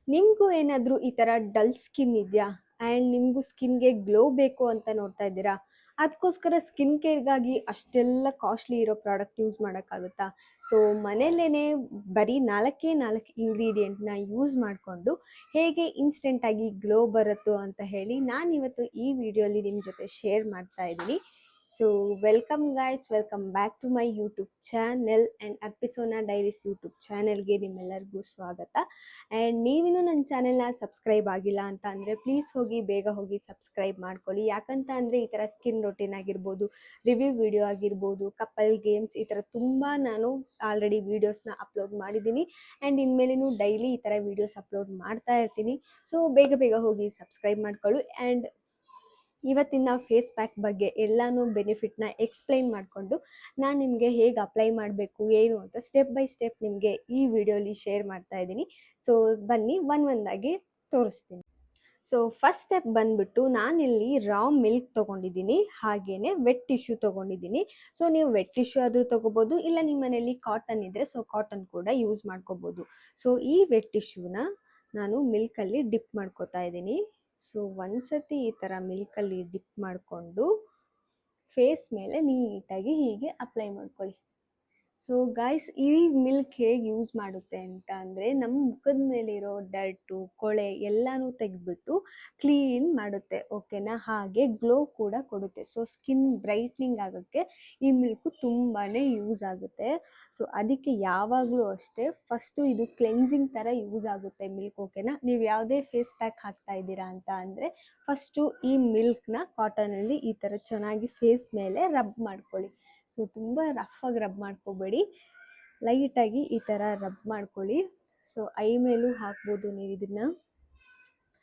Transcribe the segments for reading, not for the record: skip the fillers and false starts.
ನಿಮಗೂ ಏನಾದರೂ ಈ ಥರ ಡಲ್ ಸ್ಕಿನ್ ಇದೆಯಾ ಆ್ಯಂಡ್ ನಿಮಗೂ ಸ್ಕಿನ್ಗೆ ಗ್ಲೋ ಬೇಕು ಅಂತ ನೋಡ್ತಾ ಇದ್ದೀರಾ? ಅದಕ್ಕೋಸ್ಕರ ಸ್ಕಿನ್ ಕೇರ್ಗಾಗಿ ಅಷ್ಟೆಲ್ಲ ಕಾಸ್ಟ್ಲಿ ಇರೋ ಪ್ರಾಡಕ್ಟ್ ಯೂಸ್ ಮಾಡೋಕ್ಕಾಗುತ್ತಾ? ಸೊ ಮನೆಯಲ್ಲೇ ಬರೀ 4 ಇಂಗ್ರೀಡಿಯೆಂಟ್ನ ಯೂಸ್ ಮಾಡಿಕೊಂಡು ಹೇಗೆ ಇನ್ಸ್ಟೆಂಟಾಗಿ ಗ್ಲೋ ಬರುತ್ತೋ ಅಂತ ಹೇಳಿ ನಾನಿವತ್ತು ಈ ವಿಡಿಯೋಲಿ ನಿಮ್ಮ ಜೊತೆ ಶೇರ್ ಮಾಡ್ತಾ ಇದ್ದೀನಿ. So welcome guys, welcome back to my YouTube channel and Arpisona diaries YouTube ಚಾನೆಲ್ಗೆ ನಿಮ್ಮೆಲ್ಲರಿಗೂ ಸ್ವಾಗತ. ಆ್ಯಂಡ್ ನೀವಿನ್ನೂ ನನ್ನ ಚಾನೆಲ್ನ ಸಬ್ಸ್ಕ್ರೈಬ್ ಆಗಿಲ್ಲ ಅಂತ ಅಂದರೆ ಪ್ಲೀಸ್ ಬೇಗ ಹೋಗಿ ಸಬ್ಸ್ಕ್ರೈಬ್ ಮಾಡ್ಕೊಳ್ಳಿ. ಯಾಕಂತ ಅಂದರೆ ಈ ಥರ ಸ್ಕಿನ್ ರೊಟೀನ್ ಆಗಿರ್ಬೋದು, ರಿವ್ಯೂ ವಿಡಿಯೋ ಆಗಿರ್ಬೋದು, ಕಪಲ್ ಗೇಮ್ಸ್, ಈ ಥರ ತುಂಬ ನಾನು ಆಲ್ರೆಡಿ ವೀಡಿಯೋಸ್ನ ಅಪ್ಲೋಡ್ ಮಾಡಿದ್ದೀನಿ ಆ್ಯಂಡ್ ಇನ್ಮೇಲೇನು ಡೈಲಿ ಈ ಥರ ವೀಡಿಯೋಸ್ ಅಪ್ಲೋಡ್ ಮಾಡ್ತಾ ಇರ್ತೀನಿ. ಸೊ ಬೇಗ ಹೋಗಿ ಸಬ್ಸ್ಕ್ರೈಬ್ ಮಾಡ್ಕೊಳ್ಳಿ. ಆ್ಯಂಡ್ ಇವತ್ತಿನ ಫೇಸ್ ಪ್ಯಾಕ್ ಬಗ್ಗೆ ಎಲ್ಲನೂ ಬೆನಿಫಿಟ್ನ ಎಕ್ಸ್ಪ್ಲೈನ್ ಮಾಡಿಕೊಂಡು ನಾನು ನಿಮಗೆ ಹೇಗೆ ಅಪ್ಲೈ ಮಾಡಬೇಕು ಏನು ಅಂತ ಸ್ಟೆಪ್ ಬೈ ಸ್ಟೆಪ್ ನಿಮಗೆ ಈ ವಿಡಿಯೋಲಿ ಶೇರ್ ಮಾಡ್ತಾ ಇದ್ದೀನಿ. ಸೊ ಬನ್ನಿ ಒಂದೊಂದಾಗಿ ತೋರಿಸ್ತೀನಿ. ಸೊ ಫಸ್ಟ್ ಸ್ಟೆಪ್ ಬಂದ್ಬಿಟ್ಟು ನಾನಿಲ್ಲಿ ರಾ ಮಿಲ್ಕ್ ತೊಗೊಂಡಿದ್ದೀನಿ, ಹಾಗೆಯೇ ವೆಟ್ ಟಿಶ್ಯೂ ತೊಗೊಂಡಿದ್ದೀನಿ. ಸೊ ನೀವು ವೆಟ್ ಟಿಶ್ಯೂ ಆದರೂ ತೊಗೋಬೋದು, ಇಲ್ಲ ನಿಮ್ಮ ಮನೆಯಲ್ಲಿ ಕಾಟನ್ ಇದ್ದರೆ ಸೊ ಕಾಟನ್ ಕೂಡ ಯೂಸ್ ಮಾಡ್ಕೋಬೋದು. ಸೊ ಈ ವೆಟ್ ಟಿಶ್ಯೂನ ನಾನು ಮಿಲ್ಕಲ್ಲಿ ಡಿಪ್ ಮಾಡ್ಕೋತಾ ಇದ್ದೀನಿ. ಸೊ ಒಂದ್ಸತಿ ಈ ಥರ ಮಿಲ್ಕಲ್ಲಿ ಡಿಪ್ ಮಾಡಿಕೊಂಡು ಫೇಸ್ ಮೇಲೆ ನೀಟಾಗಿ ಹೀಗೆ ಅಪ್ಲೈ ಮಾಡ್ಕೊಳ್ಳಿ. ಸೊ ಗಾಯ್ಸ್, ಈ ಮಿಲ್ಕ್ ಹೇಗೆ ಯೂಸ್ ಮಾಡುತ್ತೆ ಅಂತ ಅಂದರೆ ನಮ್ಮ ಮುಖದ ಮೇಲೆ ಇರೋ ಡರ್ಟು, ಕೊಳೆ ಎಲ್ಲನೂ ತೆಗೆದ್ಬಿಟ್ಟು ಕ್ಲೀನ್ ಮಾಡುತ್ತೆ, ಓಕೆನಾ? ಹಾಗೆ ಗ್ಲೋ ಕೂಡ ಕೊಡುತ್ತೆ. ಸೊ ಸ್ಕಿನ್ ಬ್ರೈಟ್ನಿಂಗ್ ಆಗೋಕ್ಕೆ ಈ ಮಿಲ್ಕು ತುಂಬಾ ಯೂಸ್ ಆಗುತ್ತೆ. ಸೊ ಅದಕ್ಕೆ ಯಾವಾಗಲೂ ಅಷ್ಟೇ ಫಸ್ಟು ಇದು ಕ್ಲೆನ್ಸಿಂಗ್ ಥರ ಯೂಸ್ ಆಗುತ್ತೆ ಮಿಲ್ಕ್, ಓಕೆನಾ? ನೀವು ಯಾವುದೇ ಫೇಸ್ ಪ್ಯಾಕ್ ಹಾಕ್ತಾ ಇದ್ದೀರಾ ಅಂತ ಅಂದರೆ ಫಸ್ಟು ಈ ಮಿಲ್ಕ್ನ ಕಾಟನಲ್ಲಿ ಈ ಥರ ಚೆನ್ನಾಗಿ ಫೇಸ್ ಮೇಲೆ ರಬ್ ಮಾಡ್ಕೊಳ್ಳಿ. ಸೊ ತುಂಬ ರಫಾಗಿ ರಬ್ ಮಾಡ್ಕೋಬೇಡಿ, ಲೈಟಾಗಿ ಈ ಥರ ರಬ್ ಮಾಡ್ಕೊಳ್ಳಿ. ಸೊ ಐ ಮೇಲೂ ಹಾಕ್ಬೋದು ನೀವು ಇದನ್ನು.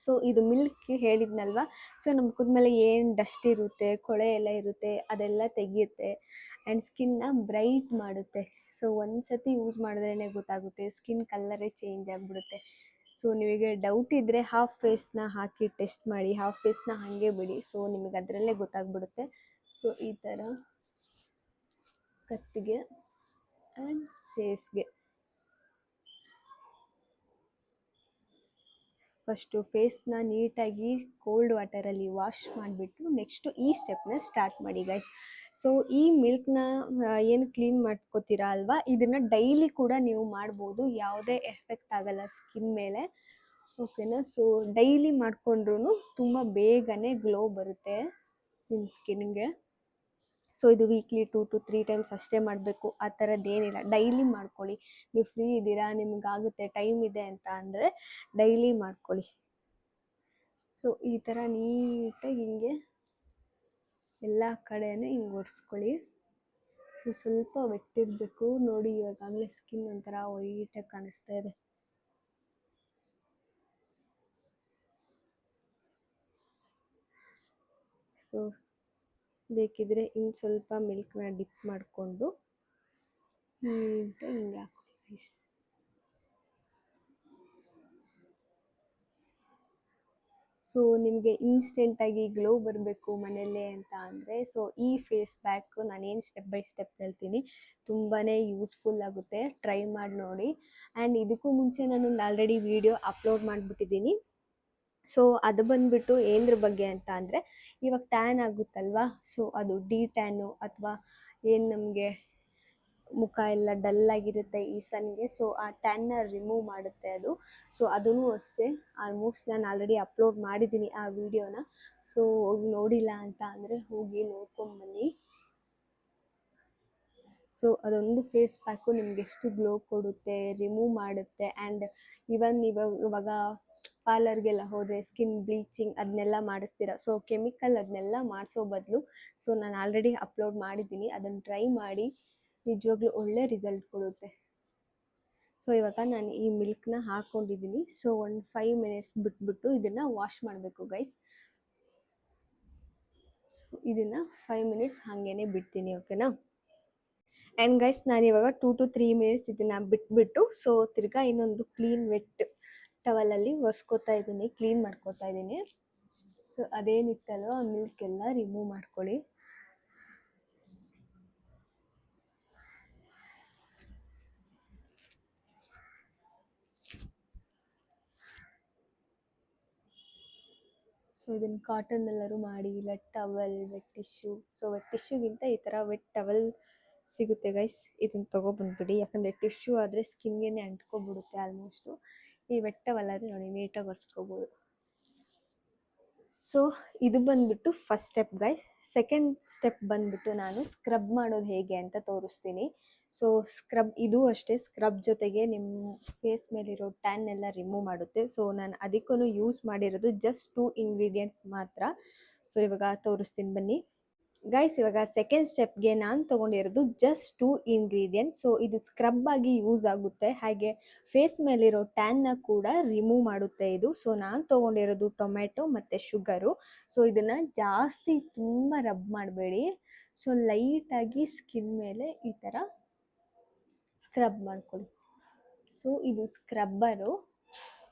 ಸೊ ಇದು ಮಿಲ್ಕ್ ಹೇಳಿದ್ನಲ್ವ, ಸೊ ನಮ್ಮ ಮುಖದ ಮೇಲೆ ಏನು ಡಸ್ಟ್ ಇರುತ್ತೆ, ಕೊಳೆ ಎಲ್ಲ ಇರುತ್ತೆ, ಅದೆಲ್ಲ ತೆಗೆಯುತ್ತೆ ಆ್ಯಂಡ್ ಸ್ಕಿನ್ನ ಬ್ರೈಟ್ ಮಾಡುತ್ತೆ. ಸೊ ಒಂದು ಸತಿ ಯೂಸ್ ಮಾಡಿದ್ರೇ ಗೊತ್ತಾಗುತ್ತೆ, ಸ್ಕಿನ್ ಕಲ್ಲರೇ ಚೇಂಜ್ ಆಗಿಬಿಡುತ್ತೆ. ಸೊ ನಿಮಗೆ ಡೌಟ್ ಇದ್ದರೆ ಹಾಫ್ ಫೇಸ್ನ ಹಾಕಿ ಟೆಸ್ಟ್ ಮಾಡಿ, ಹಾಫ್ ಫೇಸ್ನ ಹಾಗೆ ಬಿಡಿ. ಸೊ ನಿಮಗೆ ಅದರಲ್ಲೇ ಗೊತ್ತಾಗ್ಬಿಡುತ್ತೆ. ಸೊ ಈ ಥರ ಕತ್ತಿಗೆ ಆ್ಯಂಡ್ ಫೇಸ್ಗೆ ಫಸ್ಟು ಫೇಸ್ನ ನೀಟಾಗಿ ಕೋಲ್ಡ್ ವಾಟರಲ್ಲಿ ವಾಶ್ ಮಾಡಿಬಿಟ್ಟು ನೆಕ್ಸ್ಟು ಈ ಸ್ಟೆಪ್ನ ಸ್ಟಾರ್ಟ್ ಮಾಡಿ ಗೈಸ್. ಸೊ ಈ ಮಿಲ್ಕ್ನ ಏನು ಕ್ಲೀನ್ ಮಾಡ್ಕೋತೀರಾ ಅಲ್ವಾ, ಇದನ್ನು ಡೈಲಿ ಕೂಡ ನೀವು ಮಾಡ್ಬೋದು, ಯಾವುದೇ ಎಫೆಕ್ಟ್ ಆಗಲ್ಲ ಸ್ಕಿನ್ ಮೇಲೆ, ಓಕೆನಾ? ಸೊ ಡೈಲಿ ಮಾಡಿಕೊಂಡ್ರೂ ತುಂಬ ಬೇಗನೆ ಗ್ಲೋ ಬರುತ್ತೆ ನಿಮ್ಮ ಸ್ಕಿನ್ಗೆ. ಸೊ ಇದು ವೀಕ್ಲಿ 2 to 3 ಟೈಮ್ಸ್ ಅಷ್ಟೇ ಮಾಡಬೇಕು, ಆ ಥರದ್ದೇನಿಲ್ಲ. ಡೈಲಿ ಮಾಡ್ಕೊಳ್ಳಿ. ನೀವು ಫ್ರೀ ಇದ್ದೀರಾ, ನಿಮಗಾಗುತ್ತೆ, ಟೈಮ್ ಇದೆ ಅಂತ ಅಂದರೆ ಡೈಲಿ ಮಾಡ್ಕೊಳ್ಳಿ. ಸೊ ಈ ಥರ ನೀಟಾಗಿ ಹಿಂಗೆ ಎಲ್ಲ ಕಡೆನೂ ಹಿಂಗೆ ಒರೆಸ್ಕೊಳ್ಳಿ. ಸೊ ಸ್ವಲ್ಪ ವೆಟ್ಟಿರಬೇಕು ನೋಡಿ, ಇವಾಗಲೇ ಸ್ಕಿನ್ ಒಂಥರ ವೈಟಾಗಿ ಕಾಣಿಸ್ತಾ ಇದೆ. ಸೊ ಬೇಕಿದ್ರೆ ಇನ್ನು ಸ್ವಲ್ಪ ಮಿಲ್ಕ್ನ ಡಿಪ್ ಮಾಡಿಕೊಂಡು ನೀಟಾಗಿ ಹಿಂಗೆ ಹಾಕೊಳ್ಳಿ. ಸೊ ನಿಮಗೆ ಇನ್ಸ್ಟೆಂಟಾಗಿ ಗ್ಲೋ ಬರಬೇಕು ಮನೆಯಲ್ಲೇ ಅಂತ ಅಂದರೆ ಸೊ ಈ ಫೇಸ್ ಪ್ಯಾಕು ನಾನೇನು ಸ್ಟೆಪ್ ಬೈ ಸ್ಟೆಪ್ ಹೇಳ್ತೀನಿ ತುಂಬಾ ಯೂಸ್ಫುಲ್ ಆಗುತ್ತೆ, ಟ್ರೈ ಮಾಡಿ ನೋಡಿ. ಆ್ಯಂಡ್ ಇದಕ್ಕೂ ಮುಂಚೆ ನಾನು ಆಲ್ರೆಡಿ ವಿಡಿಯೋ ಅಪ್ಲೋಡ್ ಮಾಡಿಬಿಟ್ಟಿದ್ದೀನಿ. ಸೊ ಅದು ಬಂದುಬಿಟ್ಟು ಏನರ ಬಗ್ಗೆ ಅಂತ ಅಂದರೆ ಇವಾಗ ಟ್ಯಾನ್ ಆಗುತ್ತಲ್ವಾ, ಸೊ ಅದು ಡಿ ಟ್ಯಾನು ಅಥವಾ ಏನು ನಮಗೆ ಮುಖ ಎಲ್ಲ ಡಲ್ಲಾಗಿರುತ್ತೆ ಈ ಸನ್ಗೆ, ಸೊ ಆ ಟ್ಯಾನ್ನ ರಿಮೂವ್ ಮಾಡುತ್ತೆ ಅದು. ಸೊ ಅದೂ ಅಷ್ಟೇ ಆಲ್ಮೋಸ್ಟ್ ನಾನು ಆಲ್ರೆಡಿ ಅಪ್ಲೋಡ್ ಮಾಡಿದ್ದೀನಿ ಆ ವಿಡಿಯೋನ. ಸೊ ಹೋಗಿ ನೋಡಿಲ್ಲ ಅಂತ ಅಂದರೆ ಹೋಗಿ ನೋಡ್ಕೊಂಬನ್ನಿ. ಸೊ ಅದೊಂದು ಫೇಸ್ ಪ್ಯಾಕು ನಿಮ್ಗೆ ಎಷ್ಟು ಗ್ಲೋ ಕೊಡುತ್ತೆ, ರಿಮೂವ್ ಮಾಡುತ್ತೆ. ಆ್ಯಂಡ್ ಇವನ್ ಇವಾಗ ಪಾರ್ಲರ್ಗೆಲ್ಲ ಹೋದರೆ ಸ್ಕಿನ್ ಬ್ಲೀಚಿಂಗ್ ಅದನ್ನೆಲ್ಲ ಮಾಡಿಸ್ತೀರ, ಸೊ ಕೆಮಿಕಲ್ ಅದನ್ನೆಲ್ಲ ಮಾಡಿಸೋ ಬದಲು ಸೊ ನಾನು ಆಲ್ರೆಡಿ ಅಪ್ಲೋಡ್ ಮಾಡಿದ್ದೀನಿ, ಅದನ್ನು ಟ್ರೈ ಮಾಡಿ, ನಿಜವಾಗ್ಲೂ ಒಳ್ಳೆ ರಿಸಲ್ಟ್ ಕೊಡುತ್ತೆ. ಸೊ ಇವಾಗ ನಾನು ಈ ಮಿಲ್ಕ್ನ ಹಾಕ್ಕೊಂಡಿದ್ದೀನಿ. ಸೊ ಒಂದು 5 ಮಿನಿಟ್ಸ್ ಬಿಟ್ಬಿಟ್ಟು ಇದನ್ನು ವಾಶ್ ಮಾಡಬೇಕು ಗೈಸ್. ಸೊ ಇದನ್ನು 5 ಮಿನಿಟ್ಸ್ ಹಾಗೇ ಬಿಡ್ತೀನಿ, ಓಕೆನಾ? ಆ್ಯಂಡ್ ಗೈಸ್ ನಾನಿವಾಗ 2 to 3 ಮಿನಿಟ್ಸ್ ಇದನ್ನು ಬಿಟ್ಬಿಟ್ಟು ಸೊ ತಿರ್ಗಾ ಇನ್ನೊಂದು ಕ್ಲೀನ್ ವೆಟ್ ಟವಲಲ್ಲಿ ಒರೆಸ್ಕೊತಾ ಇದ್ದೀನಿ, ಕ್ಲೀನ್ ಮಾಡ್ಕೊತಾ ಇದ್ದೀನಿ. ಸೊ ಅದೇನಿತ್ತಲ್ವ ಆ ಮಿಲ್ಕ್ ಎಲ್ಲ ರಿಮೂವ್ ಮಾಡ್ಕೊಳ್ಳಿ. ಇದನ್ನು ಕಾಟನ್ ಎಲ್ಲರೂ ಮಾಡಿ, ಇಲ್ಲ towel, wet tissue. So wet ಟಿಶ್ಯೂಗಿಂತ ಈ ಥರ ವೆಟ್ ಟವಲ್ ಸಿಗುತ್ತೆ ಗೈಸ್, ಇದನ್ನು ತೊಗೊಬಂದ್ಬಿಡಿ. ಯಾಕಂದರೆ ಟಿಶ್ಯೂ ಆದರೆ ಸ್ಕಿನ್ಗೆ ಅಂಟ್ಕೊಬಿಡುತ್ತೆ ಆಲ್ಮೋಸ್ಟು. ಈ ವೆಟ್ ಟವಲ್ ಆದರೆ ನೋಡಿ ನೀಟಾಗಿ ಒರೆಸ್ಕೋಬೋದು. ಸೊ ಇದು ಬಂದ್ಬಿಟ್ಟು first step guys. Second step ಬಂದ್ಬಿಟ್ಟು ನಾನು ಸ್ಕ್ರಬ್ ಮಾಡೋದು ಹೇಗೆ ಅಂತ ತೋರಿಸ್ತೀನಿ. ಸೊ ಸ್ಕ್ರಬ್ ಇದು ಅಷ್ಟೇ, ಸ್ಕ್ರಬ್ ಜೊತೆಗೆ ನಿಮ್ಮ ಫೇಸ್ ಮೇಲಿರೋ ಟ್ಯಾನ್ ಎಲ್ಲ ರಿಮೂವ್ ಮಾಡುತ್ತೆ. ಸೊ ನಾನು ಅದಕ್ಕೂ ಯೂಸ್ ಮಾಡಿರೋದು ಜಸ್ಟ್ 2 ಇಂಗ್ರೀಡಿಯೆಂಟ್ಸ್ ಮಾತ್ರ. ಸೊ ಇವಾಗ ತೋರಿಸ್ತೀನಿ ಬನ್ನಿ ಗೈಸ್. ಇವಾಗ ಸೆಕೆಂಡ್ ಸ್ಟೆಪ್ಗೆ ನಾನು ತೊಗೊಂಡಿರೋದು ಜಸ್ಟ್ 2 ಇಂಗ್ರೀಡಿಯೆಂಟ್. ಸೊ ಇದು ಸ್ಕ್ರಬ್ ಆಗಿ ಯೂಸ್ ಆಗುತ್ತೆ, ಹಾಗೆ ಫೇಸ್ ಮೇಲಿರೋ ಟ್ಯಾನ್ನ ಕೂಡ ರಿಮೂವ್ ಮಾಡುತ್ತೆ ಇದು. ಸೊ ನಾನು ತೊಗೊಂಡಿರೋದು ಟೊಮೆಟೊ ಮತ್ತು ಶುಗರು. ಸೊ ಇದನ್ನು ಜಾಸ್ತಿ ತುಂಬ ರಬ್ ಮಾಡಬೇಡಿ. ಸೊ ಲೈಟಾಗಿ ಸ್ಕಿನ್ ಮೇಲೆ ಈ ಥರ ಸ್ಕ್ರಬ್ ಮಾಡ್ಕೊಳ್ಳಿ. ಸೊ ಇದು ಸ್ಕ್ರಬ್ಬರು,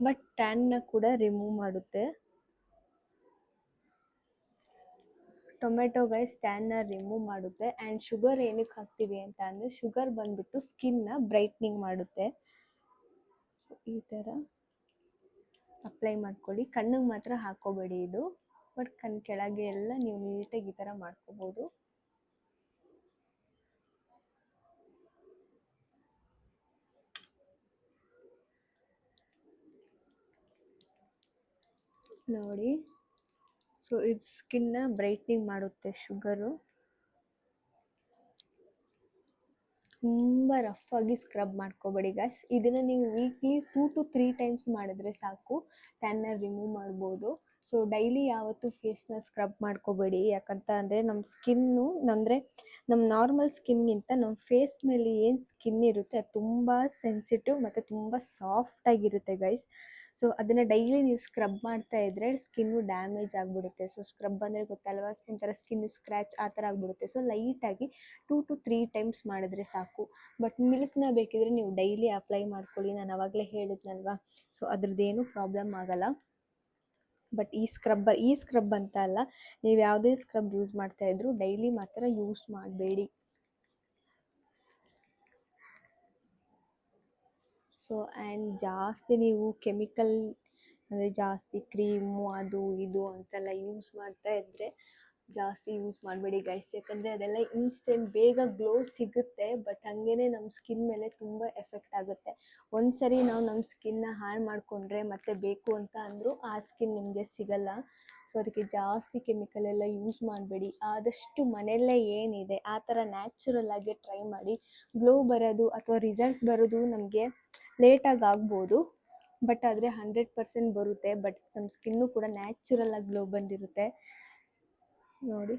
ಬಟ್ ಟ್ಯಾನ್ನ ಕೂಡ ರಿಮೂವ್ ಮಾಡುತ್ತೆ. ಟೊಮೆಟೊ ಗೈಸ್ ಟ್ಯಾನ್ನ ರಿಮೂವ್ ಮಾಡುತ್ತೆ. ಆ್ಯಂಡ್ ಶುಗರ್ ಏನಕ್ಕೆ ಹಾಕ್ತೀವಿ ಅಂತ ಅಂದರೆ, ಶುಗರ್ ಬಂದುಬಿಟ್ಟು ಸ್ಕಿನ್ನ ಬ್ರೈಟ್ನಿಂಗ್ ಮಾಡುತ್ತೆ. ಸೊ ಈ ಥರ ಅಪ್ಲೈ ಮಾಡ್ಕೊಳ್ಳಿ. ಕಣ್ಣಿಗೆ ಮಾತ್ರ ಹಾಕೋಬೇಡಿ ಇದು, ಬಟ್ ಕಣ್ಣು ಕೆಳಗೆ ಎಲ್ಲ ನೀವು ನೀಟಾಗಿ ಈ ಥರ ಮಾಡ್ಕೋಬೋದು. ನೋಡಿ, ಸೊ ಇದು ಸ್ಕಿನ್ನ ಬ್ರೈಟ್ನಿಂಗ್ ಮಾಡುತ್ತೆ ಶುಗರು. ತುಂಬ ರಫ್ ಆಗಿ ಸ್ಕ್ರಬ್ ಮಾಡ್ಕೋಬೇಡಿ ಗಾಯ್ಸ್. ಇದನ್ನು ನೀವು ವೀಕ್ಲಿ 2 to 3 ಟೈಮ್ಸ್ ಮಾಡಿದ್ರೆ ಸಾಕು, ಟ್ಯಾನ್ನ ರಿಮೂವ್ ಮಾಡ್ಬೋದು. ಸೊ ಡೈಲಿ ಯಾವತ್ತೂ ಫೇಸ್ನ ಸ್ಕ್ರಬ್ ಮಾಡ್ಕೋಬೇಡಿ. ಯಾಕಂತ ಅಂದರೆ ನಮ್ಮ ಸ್ಕಿನ್ನು ಅಂದರೆ ನಮ್ಮ ನಾರ್ಮಲ್ ಸ್ಕಿನ್ಗಿಂತ ನಮ್ಮ ಫೇಸ್ ಮೇಲೆ ಏನು ಸ್ಕಿನ್ ಇರುತ್ತೆ ಅದು ತುಂಬ ಸೆನ್ಸಿಟಿವ್ ಮತ್ತು ತುಂಬ ಸಾಫ್ಟಾಗಿರುತ್ತೆ ಗೈಸ್. ಸೊ ಅದನ್ನು ಡೈಲಿ ನೀವು ಸ್ಕ್ರಬ್ ಮಾಡ್ತಾ ಇದ್ದರೆ ಸ್ಕಿನ್ನು ಡ್ಯಾಮೇಜ್ ಆಗಿಬಿಡುತ್ತೆ. ಸೊ ಸ್ಕ್ರಬ್ ಅಂದರೆ ಗೊತ್ತಲ್ವಾ, ಒಂಥರ ಸ್ಕಿನ್ನು ಸ್ಕ್ರ್ಯಾಚ್ ಆ ಥರ ಆಗಿಬಿಡುತ್ತೆ. ಸೊ ಲೈಟಾಗಿ 2 to 3 ಟೈಮ್ಸ್ ಮಾಡಿದ್ರೆ ಸಾಕು. ಬಟ್ ಮಿಲ್ಕ್ನ ಬೇಕಿದ್ರೆ ನೀವು ಡೈಲಿ ಅಪ್ಲೈ ಮಾಡ್ಕೊಳ್ಳಿ, ನಾನು ಆವಾಗಲೇ ಹೇಳಿದ್ನಲ್ವಾ. ಸೊ ಅದ್ರದ್ದೇನು ಪ್ರಾಬ್ಲಮ್ ಆಗಲ್ಲ. ಬಟ್ ಈ ಸ್ಕ್ರಬ್ ಅಂತ ಅಲ್ಲ, ನೀವು ಯಾವುದೇ ಸ್ಕ್ರಬ್ ಯೂಸ್ ಮಾಡ್ತಾ ಇದ್ರೂ ಡೈಲಿ ಮಾತ್ರ ಯೂಸ್ ಮಾಡಬೇಡಿ. ಸೊ ಆ್ಯಂಡ್ ಜಾಸ್ತಿ ನೀವು ಕೆಮಿಕಲ್ ಅಂದರೆ ಜಾಸ್ತಿ ಕ್ರೀಮು ಅದು ಇದು ಅಂತೆಲ್ಲ ಯೂಸ್ ಮಾಡ್ತಾ ಇದ್ದರೆ ಜಾಸ್ತಿ ಯೂಸ್ ಮಾಡಬೇಡಿ ಗೈಸ್. ಯಾಕಂದರೆ ಅದೆಲ್ಲ ಇನ್ಸ್ಟೆಂಟ್ ಬೇಗ ಗ್ಲೋ ಸಿಗುತ್ತೆ, ಬಟ್ ಹಾಗೇ ನಮ್ಮ ಸ್ಕಿನ್ ಮೇಲೆ ತುಂಬ ಎಫೆಕ್ಟ್ ಆಗುತ್ತೆ. ಒಂದು ಸರಿ ನಾವು ನಮ್ಮ ಸ್ಕಿನ್ನ ಹಾಳು ಮಾಡಿಕೊಂಡ್ರೆ ಮತ್ತೆ ಬೇಕು ಅಂತ ಅಂದರೂ ಆ ಸ್ಕಿನ್ ನಿಮಗೆ ಸಿಗಲ್ಲ. ಸೊ ಅದಕ್ಕೆ ಜಾಸ್ತಿ ಕೆಮಿಕಲ್ ಎಲ್ಲ ಯೂಸ್ ಮಾಡಬೇಡಿ. ಆದಷ್ಟು ಮನೆಯಲ್ಲೇ ಏನಿದೆ ಆ ಥರ ನ್ಯಾಚುರಲ್ ಆಗಿ ಟ್ರೈ ಮಾಡಿ. ಗ್ಲೋ ಬರೋದು ಅಥವಾ ರಿಸಲ್ಟ್ ಬರೋದು ನಮಗೆ ಲೇಟಾಗಿ ಆಗ್ಬೋದು, ಬಟ್ ಆದರೆ 100% ಬರುತ್ತೆ. ಬಟ್ ನಮ್ಮ ಸ್ಕಿನ್ನು ಕೂಡ ನ್ಯಾಚುರಲ್ ಆಗಿ ಗ್ಲೋ ಬಂದಿರುತ್ತೆ ನೋಡಿ.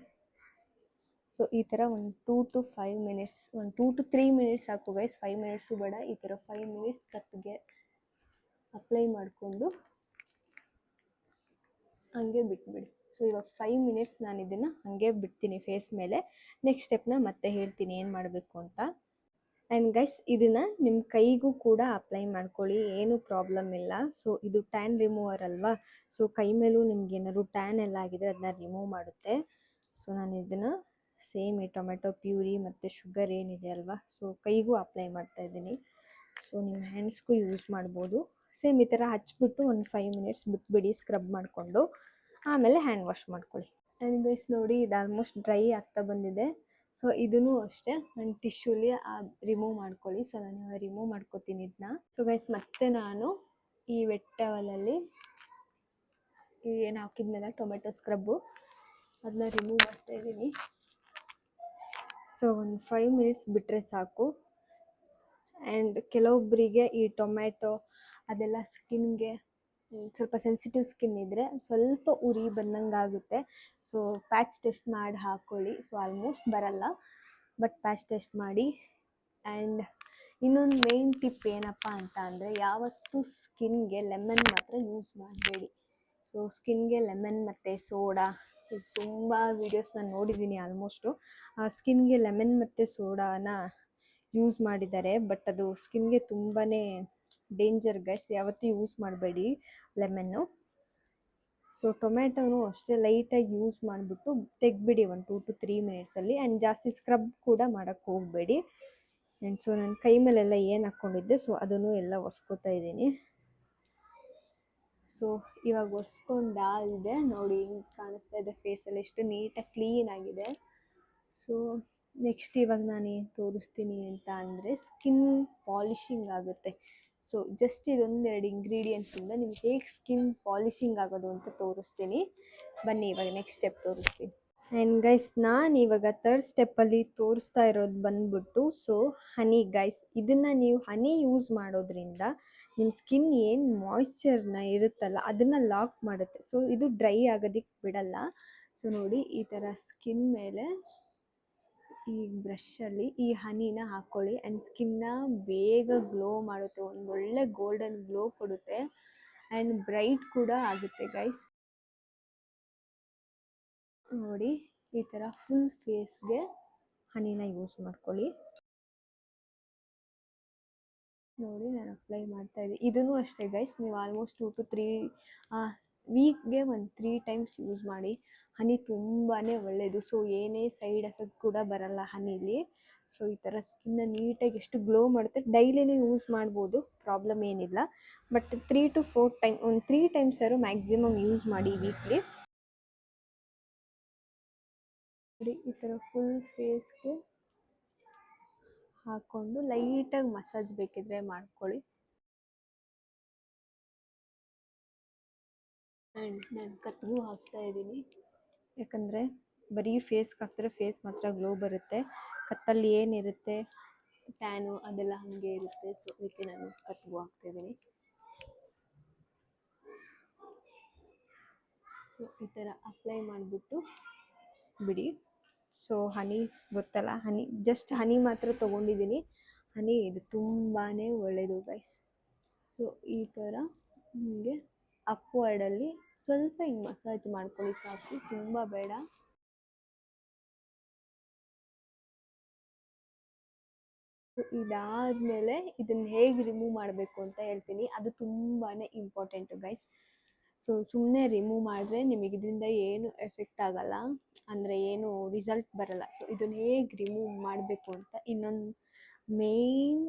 ಸೊ ಈ ಥರ ಒಂದು 2 to 5 ಮಿನಿಟ್ಸ್, ಒಂದು 2 to 3 ಮಿನಿಟ್ಸ್ ಸಾಕು ಗೈಸ್. 5 ಮಿನಿಟ್ಸು ಬೇಡ, ಈ ಥರ 5 ಮಿನಿಟ್ಸ್ ಕತ್ತಿಗೆ ಅಪ್ಲೈ ಮಾಡಿಕೊಂಡು ಹಂಗೆ ಬಿಟ್ಬಿಡಿ. ಸೊ ಇವಾಗ 5 ಮಿನಿಟ್ಸ್ ನಾನು ಇದನ್ನು ಹಾಗೆ ಬಿಡ್ತೀನಿ ಫೇಸ್ ಮೇಲೆ. ನೆಕ್ಸ್ಟ್ ಸ್ಟೆಪ್ನ ಮತ್ತೆ ಹೇಳ್ತೀನಿ ಏನು ಮಾಡಬೇಕು ಅಂತ. ಆ್ಯಂಡ್ ಗೈಸ್ ಇದನ್ನು ನಿಮ್ಮ ಕೈಗೂ ಕೂಡ ಅಪ್ಲೈ ಮಾಡ್ಕೊಳ್ಳಿ, ಏನೂ ಪ್ರಾಬ್ಲಮ್ ಇಲ್ಲ. ಸೊ ಇದು ಟ್ಯಾನ್ ರಿಮೂವರ್ ಅಲ್ವಾ, ಸೊ ಕೈ ಮೇಲೂ ನಿಮ್ಗೆ ಏನಾದ್ರು ಟ್ಯಾನ್ ಎಲ್ಲ ಆಗಿದೆ ಅದನ್ನ ರಿಮೂವ್ ಮಾಡುತ್ತೆ. ಸೊ ನಾನು ಇದನ್ನು ಸೇಮ್ ಈ ಟೊಮೆಟೊ ಪ್ಯೂರಿ ಮತ್ತು ಶುಗರ್ ಏನಿದೆ ಅಲ್ವಾ, ಸೊ ಕೈಗೂ ಅಪ್ಲೈ ಮಾಡ್ತಾಯಿದ್ದೀನಿ. ಸೊ ನೀವು ಹ್ಯಾಂಡ್ಸ್ಗೂ ಯೂಸ್ ಮಾಡ್ಬೋದು. ಸೇಮ್ ಈ ಥರ ಹಚ್ಬಿಟ್ಟು ಒಂದು 5 ಮಿನಿಟ್ಸ್ ಬಿಟ್ಬಿಡಿ ಸ್ಕ್ರಬ್ ಮಾಡಿಕೊಂಡು, ಆಮೇಲೆ ಹ್ಯಾಂಡ್ ವಾಶ್ ಮಾಡ್ಕೊಳ್ಳಿ. ಆ್ಯಂಡ್ ಗೈಸ್ ನೋಡಿ, ಇದು ಆಲ್ಮೋಸ್ಟ್ ಡ್ರೈ ಆಗ್ತಾ ಬಂದಿದೆ. ಸೊ ಇದನ್ನು ಅಷ್ಟೇ ಒಂದು ಟಿಶ್ಯೂಲಿ ರಿಮೂವ್ ಮಾಡ್ಕೊಳ್ಳಿ. ಸೊ ನಾನು ರಿಮೂವ್ ಮಾಡ್ಕೊತೀನಿ ಇದನ್ನ. ಸೊ ಗೈಸ್ ಮತ್ತೆ ನಾನು ಈ ವೆಟ್ ಟವಲಲ್ಲಿ ಏನು ಹಾಕಿದ್ನಲ್ಲ ಟೊಮೆಟೊ ಸ್ಕ್ರಬ್ಬು ಅದನ್ನ ರಿಮೂವ್ ಮಾಡ್ತಾಯಿದ್ದೀನಿ. ಸೊ ಒಂದು 5 ಮಿನಿಟ್ಸ್ ಬಿಟ್ಟರೆ ಸಾಕು. ಆ್ಯಂಡ್ ಕೆಲವೊಬ್ಬರಿಗೆ ಈ ಟೊಮೆಟೊ ಅದೆಲ್ಲ ಸ್ಕಿನ್ಗೆ ಸ್ವಲ್ಪ ಸೆನ್ಸಿಟಿವ್ ಸ್ಕಿನ್ ಇದ್ದರೆ ಸ್ವಲ್ಪ ಉರಿ ಬಂದಂಗೆ ಆಗುತ್ತೆ. ಸೊ ಪ್ಯಾಚ್ ಟೆಸ್ಟ್ ಮಾಡಿ ಹಾಕ್ಕೊಳ್ಳಿ. ಸೊ ಆಲ್ಮೋಸ್ಟ್ ಬರಲ್ಲ, ಬಟ್ ಪ್ಯಾಚ್ ಟೆಸ್ಟ್ ಮಾಡಿ. ಆ್ಯಂಡ್ ಇನ್ನೊಂದು ಮೇನ್ ಟಿಪ್ ಏನಪ್ಪ ಅಂತ ಅಂದರೆ, ಯಾವತ್ತೂ ಸ್ಕಿನ್ಗೆ ಲೆಮನ್ ಮಾತ್ರ ಯೂಸ್ ಮಾಡಬೇಡಿ. ಸೊ ಸ್ಕಿನ್ಗೆ ಲೆಮನ್ ಮತ್ತು ಸೋಡಾ, ಇದು ತುಂಬ ವೀಡಿಯೋಸ್ ನಾನು ನೋಡಿದ್ದೀನಿ ಆಲ್ಮೋಸ್ಟು. ಸ್ಕಿನ್ಗೆ ಲೆಮನ್ ಮತ್ತು ಸೋಡಾನ ಯೂಸ್ ಮಾಡಿದ್ದಾರೆ, ಬಟ್ ಅದು ಸ್ಕಿನ್ಗೆ ತುಂಬಾ ಡೇಂಜರ್ ಗೈಸ್, ಯಾವತ್ತೂ ಯೂಸ್ ಮಾಡಬೇಡಿ ಲೆಮನ್ನು. ಸೊ ಟೊಮೆಟೊನೂ ಅಷ್ಟೇ ಲೈಟಾಗಿ ಯೂಸ್ ಮಾಡಿಬಿಟ್ಟು ತೆಗ್ಬಿಡಿ ಒಂದು 2 to 3 ಮಿನಿಟ್ಸಲ್ಲಿ. ಆ್ಯಂಡ್ ಜಾಸ್ತಿ ಸ್ಕ್ರಬ್ ಕೂಡ ಮಾಡೋಕ್ಕೆ ಹೋಗಬೇಡಿ. ಆ್ಯಂಡ್ ಸೊ ನಾನು ಕೈ ಮೇಲೆಲ್ಲ ಏನು ಹಾಕ್ಕೊಂಡಿದ್ದೆ ಸೊ ಅದನ್ನು ಎಲ್ಲ ಒರೆಸ್ಕೊತಾ ಇದ್ದೀನಿ. ಸೊ ಇವಾಗ ಒರೆಸ್ಕೊಂಡಾಗಿದೆ ನೋಡಿ, ಹಿಂಗೆ ಕಾಣಿಸ್ತಾ ಇದೆ ಫೇಸಲ್ಲಿ ಎಷ್ಟು ನೀಟಾಗಿ ಕ್ಲೀನ್ ಆಗಿದೆ. ಸೊ ನೆಕ್ಸ್ಟ್ ಇವಾಗ ನಾನು ಏನು ತೋರಿಸ್ತೀನಿ ಅಂತ ಅಂದರೆ ಸ್ಕಿನ್ ಪಾಲಿಷಿಂಗ್ ಆಗುತ್ತೆ. ಸೊ ಜಸ್ಟ್ ಇದೊಂದೆರಡು ಇಂಗ್ರೀಡಿಯೆಂಟ್ಸಿಂದ ನಿಮ್ಗೆ ಹೇಗೆ ಸ್ಕಿನ್ ಪಾಲಿಷಿಂಗ್ ಆಗೋದು ಅಂತ ತೋರಿಸ್ತೀನಿ. ಬನ್ನಿ ಇವಾಗ ನೆಕ್ಸ್ಟ್ ಸ್ಟೆಪ್ ತೋರಿಸ್ತೀನಿ. ಆ್ಯಂಡ್ ಗೈಸ್ ನಾನು ಇವಾಗ ಥರ್ಡ್ ಸ್ಟೆಪ್ಪಲ್ಲಿ ತೋರಿಸ್ತಾ ಇರೋದು ಬಂದ್ಬಿಟ್ಟು ಸೊ ಹನಿ ಗೈಸ್. ಇದನ್ನು ನೀವು ಹನಿ ಯೂಸ್ ಮಾಡೋದ್ರಿಂದ ನಿಮ್ಮ ಸ್ಕಿನ್ ಏನು ಮಾಯ್ಶ್ಚರ್ನ ಇರುತ್ತಲ್ಲ ಅದನ್ನು ಲಾಕ್ ಮಾಡುತ್ತೆ. ಸೊ ಇದು ಡ್ರೈ ಆಗೋದಕ್ಕೆ ಬಿಡಲ್ಲ. ಸೊ ನೋಡಿ ಈ ಥರ ಸ್ಕಿನ್ ಮೇಲೆ ಈ ಬ್ರಷಲ್ಲಿ ಈ ಹನಿನ ಹಾಕ್ಕೊಳ್ಳಿ ಆ್ಯಂಡ್ ಸ್ಕಿನ್ನ ಬೇಗ ಗ್ಲೋ ಮಾಡುತ್ತೆ, ಒಂದು ಒಳ್ಳೆ ಗೋಲ್ಡನ್ ಗ್ಲೋ ಕೊಡುತ್ತೆ ಆ್ಯಂಡ್ ಬ್ರೈಟ್ ಕೂಡ ಆಗುತ್ತೆ ಗೈಸ್. ನೋಡಿ ಈ ಥರ ಫುಲ್ ಫೇಸ್ಗೆ ಹನಿನ ಯೂಸ್ ಮಾಡ್ಕೊಳ್ಳಿ. ನೋಡಿ ನಾನು ಅಪ್ಲೈ ಮಾಡ್ತಾ ಇದ್ದೀನಿ. ಇದೂ ಅಷ್ಟೇ ಗೈಸ್, ನೀವು ಆಲ್ಮೋಸ್ಟ್ 2 to 3 ವೀಕ್ಗೆ ಒಂದು 3 ಟೈಮ್ಸ್ ಯೂಸ್ ಮಾಡಿ. ಹನಿ ತುಂಬಾ ಒಳ್ಳೆಯದು. ಸೊ ಏನೇ ಸೈಡ್ ಎಫೆಕ್ಟ್ ಕೂಡ ಬರಲ್ಲ ಹನಿಲಿ. ಸೊ ಈ ಥರ ಸ್ಕಿನ್ನ ನೀಟಾಗಿ ಎಷ್ಟು ಗ್ಲೋ ಮಾಡುತ್ತೆ. ಡೈಲಿನೂ ಯೂಸ್ ಮಾಡ್ಬೋದು, ಪ್ರಾಬ್ಲಮ್ ಏನಿಲ್ಲ. ಬಟ್ 3 to 4 ಟೈಮ್, ಒಂದು 3 ಟೈಮ್ಸ್ ಆದರೂ ಮ್ಯಾಕ್ಸಿಮಮ್ ಯೂಸ್ ಮಾಡಿ ವೀಕ್ಲಿ. ನೋಡಿ ಈ ಥರ ಫುಲ್ ಫೇಸ್ಗೆ ಹಾಕ್ಕೊಂಡು ಲೈಟಾಗಿ ಮಸಾಜ್ ಬೇಕಿದ್ರೆ ಮಾಡ್ಕೊಳ್ಳಿ. ಆ್ಯಂಡ್ ನಾನು ಕತ್ತಿಗೂ ಹಾಕ್ತಾ ಇದ್ದೀನಿ, ಯಾಕಂದರೆ ಬರೀ ಫೇಸ್ಗೆ ಹಾಕಿದ್ರೆ ಫೇಸ್ ಮಾತ್ರ ಗ್ಲೋ ಬರುತ್ತೆ. ಕತ್ತಲ್ಲಿ ಏನಿರುತ್ತೆ ಟ್ಯಾನು ಅದೆಲ್ಲ ಹಾಗೆ ಇರುತ್ತೆ. ಸೊ ಅದಕ್ಕೆ ನಾನು ಕತ್ತಿಗೂ ಹಾಕ್ತಾಯಿದ್ದೀನಿ. ಸೊ ಈ ಥರ ಅಪ್ಲೈ ಮಾಡಿಬಿಟ್ಟು ಬಿಡಿ. ಸೊ ಹನಿ ಗೊತ್ತಲ್ಲ, ಹನಿ ಜಸ್ಟ್ ಹನಿ ಮಾತ್ರ ತೊಗೊಂಡಿದ್ದೀನಿ. ಹನಿ ಇದು ತುಂಬಾ ಒಳ್ಳೆಯದು ಗೈಸ್. ಸೊ ಈ ಥರ ನಿಮಗೆ ಅಪ್ವರ್ಡಲ್ಲಿ ಸ್ವಲ್ಪ ಹಿಂಗೆ ಮಸಾಜ್ ಮಾಡ್ಕೊಳ್ಳಿ ಸಾಕು, ತುಂಬ ಬೇಡ. ಇದಾದಮೇಲೆ ಇದನ್ನು ಹೇಗೆ ರಿಮೂವ್ ಮಾಡಬೇಕು ಅಂತ ಹೇಳ್ತೀನಿ. ಅದು ತುಂಬಾ ಇಂಪಾರ್ಟೆಂಟು ಗೈಸ್. ಸೊ ಸುಮ್ಮನೆ ರಿಮೂವ್ ಮಾಡಿದ್ರೆ ನಿಮಗೆ ಇದರಿಂದ ಏನು ಎಫೆಕ್ಟ್ ಆಗಲ್ಲ, ಅಂದರೆ ಏನು ರಿಸಲ್ಟ್ ಬರಲ್ಲ. ಸೊ ಇದನ್ನು ಹೇಗೆ ರಿಮೂವ್ ಮಾಡಬೇಕು ಅಂತ ಇನ್ನೊಂದು ಮೇನ್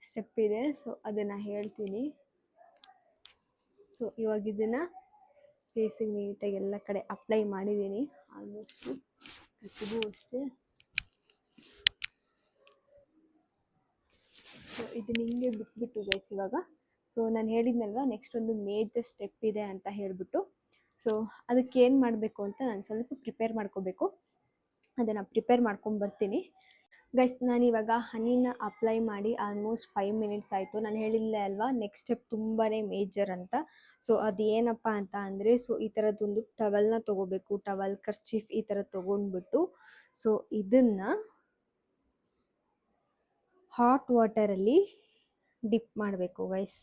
ಸ್ಟೆಪ್ ಇದೆ. ಸೊ ಅದನ್ನು ಹೇಳ್ತೀನಿ. ಸೊ ಇವಾಗ ಇದನ್ನು ಫೇಸಿಗೆ ನೀಟಾಗಿ ಎಲ್ಲ ಕಡೆ ಅಪ್ಲೈ ಮಾಡಿದ್ದೀನಿ ಆಲ್ಮೋಸ್ಟು. ಕತ್ತಿಗೂ ಅಷ್ಟೇ. ಸೊ ಇದನ್ನ ಹಿಂಗೆ ಬಿಟ್ಬಿಟ್ಟು ಗೈಸ್ ಇವಾಗ. ಸೊ ನಾನು ಹೇಳಿದ್ನಲ್ವ ನೆಕ್ಸ್ಟ್ ಒಂದು ಮೇಜರ್ ಸ್ಟೆಪ್ ಇದೆ ಅಂತ ಹೇಳಿಬಿಟ್ಟು. ಸೊ ಅದಕ್ಕೆ ಏನು ಮಾಡಬೇಕು ಅಂತ ನಾನು ಸ್ವಲ್ಪ ಪ್ರಿಪೇರ್ ಮಾಡ್ಕೋಬೇಕು. ಅದನ್ನು ಪ್ರಿಪೇರ್ ಮಾಡ್ಕೊಂಬರ್ತೀನಿ ಗೈಸ್. ನಾನಿವಾಗ ಹನಿನ ಅಪ್ಲೈ ಮಾಡಿ ಆಲ್ಮೋಸ್ಟ್ 5 ಮಿನಿಟ್ಸ್ ಆಯಿತು. ನಾನು ಹೇಳಿಲ್ಲ ಅಲ್ವಾ ನೆಕ್ಸ್ಟ್ ಸ್ಟೆಪ್ ತುಂಬಾ ಮೇಜರ್ ಅಂತ. ಸೊ ಅದೇನಪ್ಪ ಅಂತ ಅಂದರೆ, ಸೊ ಈ ಥರದ್ದೊಂದು ಟವಲ್ನ ತೊಗೋಬೇಕು. ಟವಲ್, ಕರ್ಚೀಫ್ ಈ ಥರ ತೊಗೊಂಡ್ಬಿಟ್ಟು ಸೊ ಇದನ್ನು ಹಾಟ್ ವಾಟರಲ್ಲಿ ಡಿಪ್ ಮಾಡಬೇಕು ಗೈಸ್.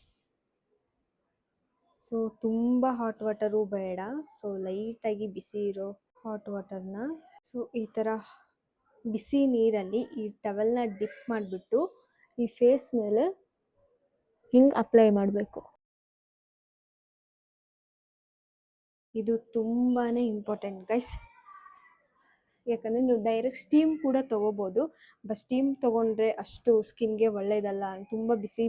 ಸೊ ತುಂಬ ಹಾಟ್ ವಾಟರು ಬೇಡ, ಸೊ ಲೈಟಾಗಿ ಬಿಸಿ ಇರೋ ಹಾಟ್ ವಾಟರ್ನ ಸೊ ಈ ಥರ ಬಿಸಿ ನೀರಲ್ಲಿ ಈ ಟವಲ್ನ ಡಿಪ್ ಮಾಡಿಬಿಟ್ಟು ಈ ಫೇಸ್ ಮೇಲೆ ಹಿಂಗೆ ಅಪ್ಲೈ ಮಾಡಬೇಕು. ಇದು ತುಂಬಾ ಇಂಪಾರ್ಟೆಂಟ್ ಗೈಸ್. ಯಾಕಂದರೆ ನೀವು ಡೈರೆಕ್ಟ್ ಸ್ಟೀಮ್ ಕೂಡ ತೊಗೋಬೋದು. ಬಟ್ ಸ್ಟೀಮ್ ತೊಗೊಂಡ್ರೆ ಅಷ್ಟು ಸ್ಕಿನ್ಗೆ ಒಳ್ಳೆಯದಲ್ಲ. ತುಂಬ ಬಿಸಿ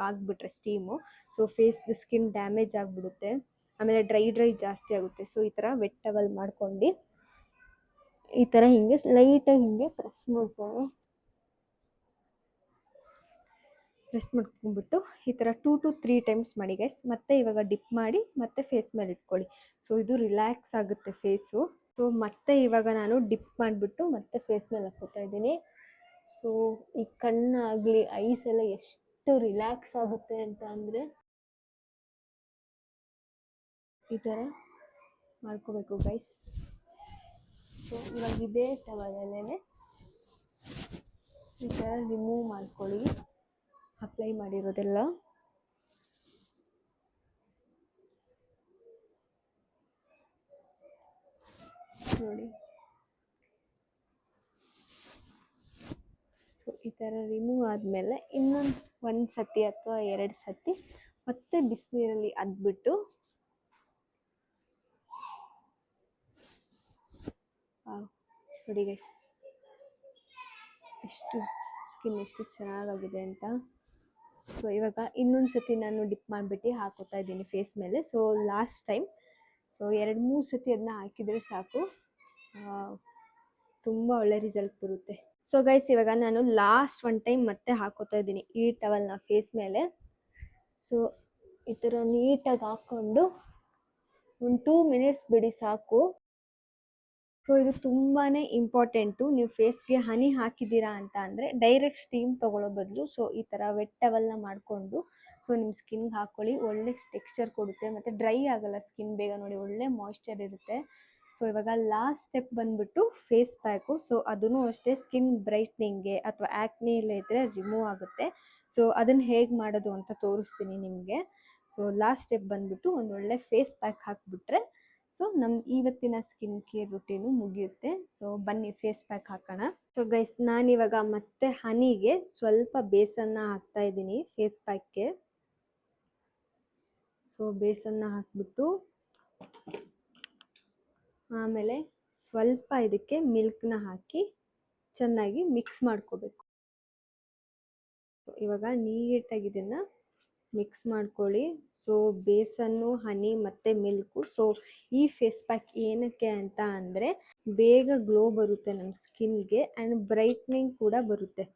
ಆಗಿಬಿಟ್ರೆ ಸ್ಟೀಮು, ಸೊ ಫೇಸ್ದು ಸ್ಕಿನ್ ಡ್ಯಾಮೇಜ್ ಆಗಿಬಿಡುತ್ತೆ. ಆಮೇಲೆ ಡ್ರೈ ಜಾಸ್ತಿ ಆಗುತ್ತೆ. ಸೊ ಈ ಥರ ವೆಟ್ ಟವಲ್ ಮಾಡ್ಕೊಂಡು ಈ ಥರ ಹಿಂಗೆ ಲೈಟಾಗಿ ಹಿಂಗೆ ಪ್ರೆಸ್ ಮಾಡ್ಕೊಂಡ್ಬಿಟ್ಟು ಈ ಥರ 2 to 3 ಟೈಮ್ಸ್ ಮಾಡಿ ಗೈಸ್. ಮತ್ತೆ ಇವಾಗ ಡಿಪ್ ಮಾಡಿ ಮತ್ತೆ ಫೇಸ್ ಮೇಲೆ ಇಟ್ಕೊಳ್ಳಿ. ಸೊ ಇದು ರಿಲ್ಯಾಕ್ಸ್ ಆಗುತ್ತೆ ಫೇಸು. ಸೊ ಮತ್ತೆ ಇವಾಗ ನಾನು ಡಿಪ್ ಮಾಡಿಬಿಟ್ಟು ಮತ್ತೆ ಫೇಸ್ ಮೇಲೆ ಹಾಕ್ಕೋತಾ ಇದ್ದೀನಿ. ಸೊ ಈ ಕಣ್ಣಾಗಲಿ ಐಸ್ ಎಲ್ಲ ಎಷ್ಟು ರಿಲ್ಯಾಕ್ಸ್ ಆಗುತ್ತೆ ಅಂತ ಅಂದರೆ ಈ ಥರ ಮಾಡ್ಕೋಬೇಕು ಗೈಸ್. ಸೊ ಇವಾಗ ಇದೇ ಟವಲಲ್ಲೇ ಈ ಥರ ರಿಮೂವ್ ಮಾಡ್ಕೊಳ್ಳಿ ಅಪ್ಲೈ ಮಾಡಿರೋದೆಲ್ಲ. ನೋಡಿ ಸೊ ಈ ಥರ ರಿಮೂವ್ ಆದಮೇಲೆ ಒಂದು ಸತಿ ಅಥವಾ 2 ಸತಿ ಮತ್ತೆ ಬಿಸಿನೀರಲ್ಲಿ ಅದ್ಬಿಟ್ಟು ನೋಡಿ ಗೈಸ್ ಎಷ್ಟು ಸ್ಕಿನ್ ಎಷ್ಟು ಚೆನ್ನಾಗಾಗಿದೆ ಅಂತ. ಸೊ ಇವಾಗ ಇನ್ನೊಂದು ಸತಿ ನಾನು ಡಿಪ್ ಮಾಡಿಬಿಟ್ಟು ಹಾಕೋತಾ ಇದ್ದೀನಿ ಫೇಸ್ ಮೇಲೆ. ಸೊ ಲಾಸ್ಟ್ ಟೈಮ್ ಸೊ 2-3 ಸತಿ ಅದನ್ನ ಹಾಕಿದರೆ ಸಾಕು, ತುಂಬ ಒಳ್ಳೆ ರಿಸಲ್ಟ್ ಬರುತ್ತೆ. ಸೊ ಗೈಸ್ ಇವಾಗ ನಾನು ಲಾಸ್ಟ್ ಒನ್ ಟೈಮ್ ಮತ್ತೆ ಹಾಕೋತಾ ಇದ್ದೀನಿ ಈ ಟವಲ್ನ ಫೇಸ್ ಮೇಲೆ. ಸೊ ಈ ಥರ ನೀಟಾಗಿ ಹಾಕ್ಕೊಂಡು ಒಂದು 2 ಮಿನಿಟ್ಸ್ ಬಿಡಿ ಸಾಕು. ಸೊ ಇದು ತುಂಬಾ ಇಂಪಾರ್ಟೆಂಟು. ನೀವು ಫೇಸ್ಗೆ ಹನಿ ಹಾಕಿದ್ದೀರಾ ಅಂತ ಅಂದರೆ ಡೈರೆಕ್ಟ್ ಸ್ಟೀಮ್ ತೊಗೊಳ್ಳೋ ಬದಲು ಸೊ ಈ ಥರ ವೆಟ್ ಟವಲ್ನ ಮಾಡಿಕೊಂಡು ಸೊ ನಿಮ್ಮ ಸ್ಕಿನ್ಗೆ ಹಾಕ್ಕೊಳ್ಳಿ. ಒಳ್ಳೆ ಟೆಕ್ಸ್ಚರ್ ಕೊಡುತ್ತೆ ಮತ್ತು ಡ್ರೈ ಆಗಲ್ಲ ಸ್ಕಿನ್ ಬೇಗ. ನೋಡಿ ಒಳ್ಳೆ ಮಾಯ್ಶ್ಚರ್ ಇರುತ್ತೆ. ಸೊ ಇವಾಗ ಲಾಸ್ಟ್ ಸ್ಟೆಪ್ ಬಂದುಬಿಟ್ಟು ಫೇಸ್ ಪ್ಯಾಕು. ಸೊ ಅದೂ ಅಷ್ಟೇ ಸ್ಕಿನ್ ಬ್ರೈಟ್ನಿಂಗ್ಗೆ ಅಥವಾ ಆ್ಯಕ್ನೆ ಎಲ್ಲ ಇದ್ದರೆ ರಿಮೂವ್ ಆಗುತ್ತೆ. ಸೊ ಅದನ್ನು ಹೇಗೆ ಮಾಡೋದು ಅಂತ ತೋರಿಸ್ತೀನಿ ನಿಮಗೆ. ಸೊ ಲಾಸ್ಟ್ ಸ್ಟೆಪ್ ಬಂದುಬಿಟ್ಟು ಒಂದು ಒಳ್ಳೆ ಫೇಸ್ ಪ್ಯಾಕ್ ಹಾಕಿಬಿಟ್ರೆ ಸೊ ನಮ್ಮ ಇವತ್ತಿನ ಸ್ಕಿನ್ ಕೇರ್ ರುಟೀನು ಮುಗಿಯುತ್ತೆ. ಸೊ ಬನ್ನಿ ಫೇಸ್ ಪ್ಯಾಕ್ ಹಾಕೋಣ. ಸೊ ಗೈಸ್ ನಾನಿವಾಗ ಮತ್ತೆ ಹನಿಗೆ ಸ್ವಲ್ಪ ಬೇಸನ್ನ ಹಾಕ್ತಾ ಇದ್ದೀನಿ ಫೇಸ್ ಪ್ಯಾಕ್ಗೆ. ಸೊ ಬೇಸನ್ನ ಹಾಕ್ಬಿಟ್ಟು ಆಮೇಲೆ ಸ್ವಲ್ಪ ಇದಕ್ಕೆ ಮಿಲ್ಕ್ನ ಹಾಕಿ ಚೆನ್ನಾಗಿ ಮಿಕ್ಸ್ ಮಾಡ್ಕೋಬೇಕು. ಇವಾಗ ನೀಟಾಗಿ ಇದನ್ನು ಮಿಕ್ಸ್ ಮಾಡ್ಕೊಳ್ಳಿ. ಸೊ ಬೇಸನ್ನು, ಹನಿ ಮತ್ತು ಮಿಲ್ಕು. ಸೊ ಈ ಫೇಸ್ ಪ್ಯಾಕ್ ಏನಕ್ಕೆ ಅಂತ ಅಂದರೆ ಬೇಗ ಗ್ಲೋ ಬರುತ್ತೆ ನಮ್ಮ ಸ್ಕಿನ್ಗೆ ಆ್ಯಂಡ್ ಬ್ರೈಟ್ನಿಂಗ್ ಕೂಡ ಬರುತ್ತೆ.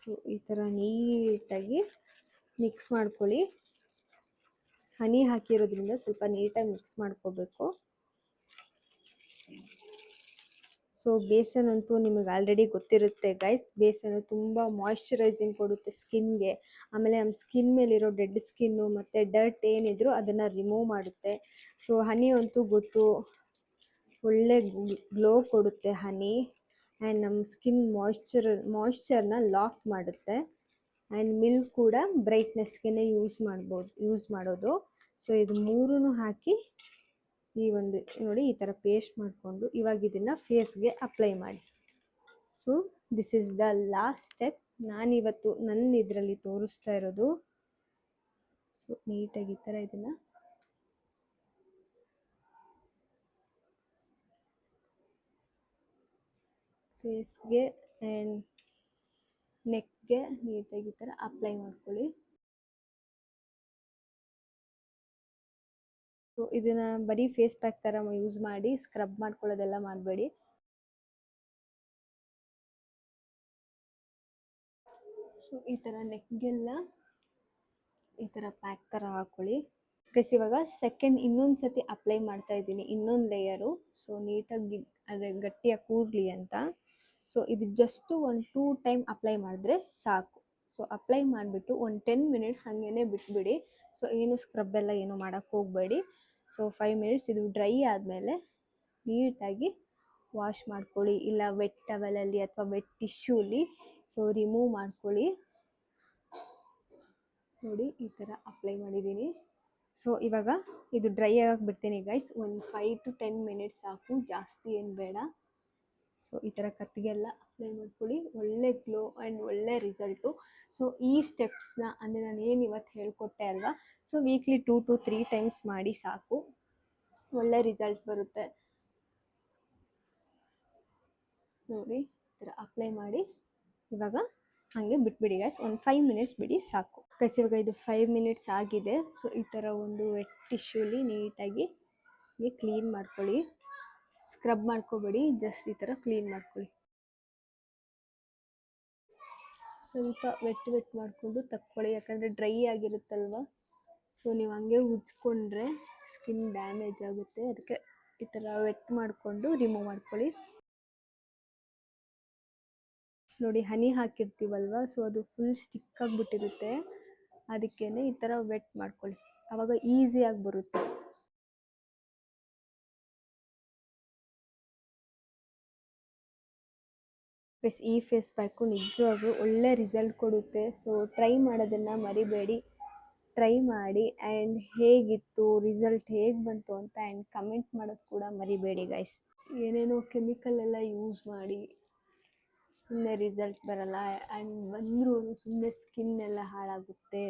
ಸೊ ಈ ಥರ ನೀಟಾಗಿ ಮಿಕ್ಸ್ ಮಾಡ್ಕೊಳ್ಳಿ. ಹನಿ ಹಾಕಿರೋದ್ರಿಂದ ಸ್ವಲ್ಪ ನೀಟಾಗಿ ಮಿಕ್ಸ್ ಮಾಡ್ಕೋಬೇಕು. ಸೊ ಬೇಸನ್ ಅಂತೂ ನಿಮಗೆ ಆಲ್ರೆಡಿ ಗೊತ್ತಿರುತ್ತೆ ಗೈಸ್. ಬೇಸನ್ನು ತುಂಬ ಮಾಯ್ಶ್ಚರೈಸಿಂಗ್ ಕೊಡುತ್ತೆ ಸ್ಕಿನ್ಗೆ. ಆಮೇಲೆ ನಮ್ಮ ಸ್ಕಿನ್ ಮೇಲಿರೋ ಡೆಡ್ ಸ್ಕಿನ್ನು ಮತ್ತು ಡರ್ಟ್ ಏನಿದ್ರು ಅದನ್ನು ರಿಮೂವ್ ಮಾಡುತ್ತೆ. ಸೊ ಹನಿ ಅಂತೂ ಗೊತ್ತು, ಒಳ್ಳೆ ಗ್ಲೋ ಕೊಡುತ್ತೆ ಹನಿ. ಆ್ಯಂಡ್ ನಮ್ಮ ಸ್ಕಿನ್ ಮಾಯ್ಶ್ಚರ್ನ ಲಾಕ್ ಮಾಡುತ್ತೆ. ಆ್ಯಂಡ್ ಮಿಲ್ಕ್ ಕೂಡ ಬ್ರೈಟ್ನೆಸ್ಗೆ ಯೂಸ್ ಮಾಡೋದು. ಸೊ ಇದು ಮೂರೂ ಹಾಕಿ ಈ ಒಂದು ನೋಡಿ ಈ ಥರ ಪೇಸ್ಟ್ ಮಾಡಿಕೊಂಡು ಇವಾಗ ಇದನ್ನು ಫೇಸ್ಗೆ ಅಪ್ಲೈ ಮಾಡಿ. So this is the last step. ನಾನಿವತ್ತು ನನ್ನ ಇದರಲ್ಲಿ ತೋರಿಸ್ತಾ ಇರೋದು. ಸೊ ನೀಟಾಗಿ ಈ ಥರ ಇದನ್ನು ಫೇಸ್ಗೆ ಆ್ಯಂಡ್ ನೆಕ್ಗೆ ನೀಟಾಗಿ ಈ ಥರ ಅಪ್ಲೈ ಮಾಡ್ಕೊಳ್ಳಿ. ಸೊ ಇದನ್ನು ಬರೀ ಫೇಸ್ ಪ್ಯಾಕ್ ಥರ ಯೂಸ್ ಮಾಡಿ, ಸ್ಕ್ರಬ್ ಮಾಡ್ಕೊಳ್ಳೋದೆಲ್ಲ ಮಾಡಬೇಡಿ. ಸೊ ಈ ಥರ ನೆಕ್ಗೆಲ್ಲ ಈ ಥರ ಪ್ಯಾಕ್ ಥರ ಹಾಕ್ಕೊಳ್ಳಿ. ಗೈಸ್ ಇವಾಗ ಸೆಕೆಂಡ್ ಇನ್ನೊಂದು ಸತಿ ಅಪ್ಲೈ ಮಾಡ್ತಾ ಇದ್ದೀನಿ, ಇನ್ನೊಂದು ಲೇಯರು. ಸೊ ನೀಟಾಗಿ ಅದೇ ಗಟ್ಟಿಯಾಗಿ ಕೂರಲಿ ಅಂತ. ಸೊ ಇದು ಜಸ್ಟು ಒಂದು 2 ಟೈಮ್ ಅಪ್ಲೈ ಮಾಡಿದ್ರೆ ಸಾಕು. ಸೊ ಅಪ್ಲೈ ಮಾಡಿಬಿಟ್ಟು ಒಂದು 10 ಮಿನಿಟ್ಸ್ ಹಾಗೇ ಬಿಟ್ಬಿಡಿ. ಸೊ ಏನು ಸ್ಕ್ರಬ್ ಎಲ್ಲ ಏನು ಮಾಡೋಕ್ಕೆ ಹೋಗಬೇಡಿ. ಸೊ 5 ಮಿನಿಟ್ಸ್ ಇದು ಡ್ರೈ ಆದಮೇಲೆ ನೀಟಾಗಿ ವಾಶ್ ಮಾಡ್ಕೊಳ್ಳಿ, ಇಲ್ಲ ವೆಟ್ ಟವಲಲ್ಲಿ ಅಥವಾ ವೆಟ್ ಟಿಶ್ಯೂಲಿ ಸೊ ರಿಮೂವ್ ಮಾಡ್ಕೊಳ್ಳಿ. ನೋಡಿ ಈ ಥರ ಅಪ್ಲೈ ಮಾಡಿದ್ದೀನಿ. ಸೊ ಇವಾಗ ಇದು ಡ್ರೈ ಆಗಿ ಬಿಡ್ತೀನಿ ಗೈಸ್. ಒಂದು 5 to 10 ಮಿನಿಟ್ಸ್ ಸಾಕು, ಜಾಸ್ತಿ ಏನು ಬೇಡ. ಸೊ ಈ ಥರ ಕತ್ತಿಗೆಲ್ಲ ಅಪ್ಲೈ ಮಾಡ್ಕೊಳ್ಳಿ. ಒಳ್ಳೆ ಗ್ಲೋ ಆ್ಯಂಡ್ ಒಳ್ಳೆ ರಿಸಲ್ಟು. ಸೊ ಈ ಸ್ಟೆಪ್ಸ್ನ ಅಂದರೆ ನಾನು ಏನು ಇವತ್ತು ಹೇಳ್ಕೊಟ್ಟೆ ಅಲ್ವಾ, ಸೊ ವೀಕ್ಲಿ 2 to 3 ಟೈಮ್ಸ್ ಮಾಡಿ ಸಾಕು, ಒಳ್ಳೆ ರಿಸಲ್ಟ್ ಬರುತ್ತೆ. ನೋಡಿ ಈ ಥರ ಅಪ್ಲೈ ಮಾಡಿ ಇವಾಗ ಹಾಗೆ ಬಿಟ್ಬಿಡಿ ಗೈಸ್. ಒಂದು 5 ಮಿನಿಟ್ಸ್ ಬಿಡಿ ಸಾಕು ಗೈಸ್. ಇವಾಗ ಇದು 5 ಮಿನಿಟ್ಸ್ ಆಗಿದೆ. ಸೊ ಈ ಥರ ಒಂದು ವೆಟ್ ಟಿಶ್ಯೂಲಿ ನೀಟಾಗಿ ಕ್ಲೀನ್ ಮಾಡ್ಕೊಳ್ಳಿ. ಸ್ಕ್ರಬ್ ಮಾಡ್ಕೋಬೇಡಿ, ಜಸ್ಟ್ ಈ ಥರ ಕ್ಲೀನ್ ಮಾಡ್ಕೊಳ್ಳಿ. ಸ್ವಲ್ಪ ವೆಟ್ ಮಾಡಿಕೊಂಡು ತಕ್ಕೊಳ್ಳಿ, ಯಾಕಂದರೆ ಡ್ರೈ ಆಗಿರುತ್ತಲ್ವ. ಸೊ ನೀವು ಹಂಗೆ ಉಜ್ಕೊಂಡ್ರೆ ಸ್ಕಿನ್ ಡ್ಯಾಮೇಜ್ ಆಗುತ್ತೆ. ಅದಕ್ಕೆ ಈ ಥರ ವೆಟ್ ಮಾಡಿಕೊಂಡು ರಿಮೂವ್ ಮಾಡ್ಕೊಳ್ಳಿ. ನೋಡಿ ಹನಿ ಹಾಕಿರ್ತೀವಲ್ವ, ಸೊ ಅದು ಫುಲ್ ಸ್ಟಿಕ್ ಆಗಿಬಿಟ್ಟಿರುತ್ತೆ. ಅದಕ್ಕೇ ಈ ಥರ ವೆಟ್ ಮಾಡ್ಕೊಳ್ಳಿ, ಆವಾಗ ಈಸಿಯಾಗಿ ಬರುತ್ತೆ. ಈ ಫೇಸ್ ಪ್ಯಾಕು ನಿಜವಾಗ್ಲೂ ಒಳ್ಳೆ ರಿಸಲ್ಟ್ ಕೊಡುತ್ತೆ. ಸೊ ಟ್ರೈ ಮಾಡೋದನ್ನು ಮರಿಬೇಡಿ, ಟ್ರೈ ಮಾಡಿ ಆ್ಯಂಡ್ ಹೇಗಿತ್ತು, ರಿಸಲ್ಟ್ ಹೇಗೆ ಬಂತು ಅಂತ ಆ್ಯಂಡ್ ಕಮೆಂಟ್ ಮಾಡೋದು ಕೂಡ ಮರಿಬೇಡಿ ಗೈಸ್. ಏನೇನೋ ಕೆಮಿಕಲ್ ಎಲ್ಲ ಯೂಸ್ ಮಾಡಿ ಸುಮ್ಮನೆ ರಿಸಲ್ಟ್ ಬರಲ್ಲ, ಆ್ಯಂಡ್ ಬಂದರೂ ಸುಮ್ಮನೆ ಸ್ಕಿನ್ ಎಲ್ಲ ಹಾಳಾಗುತ್ತೆ,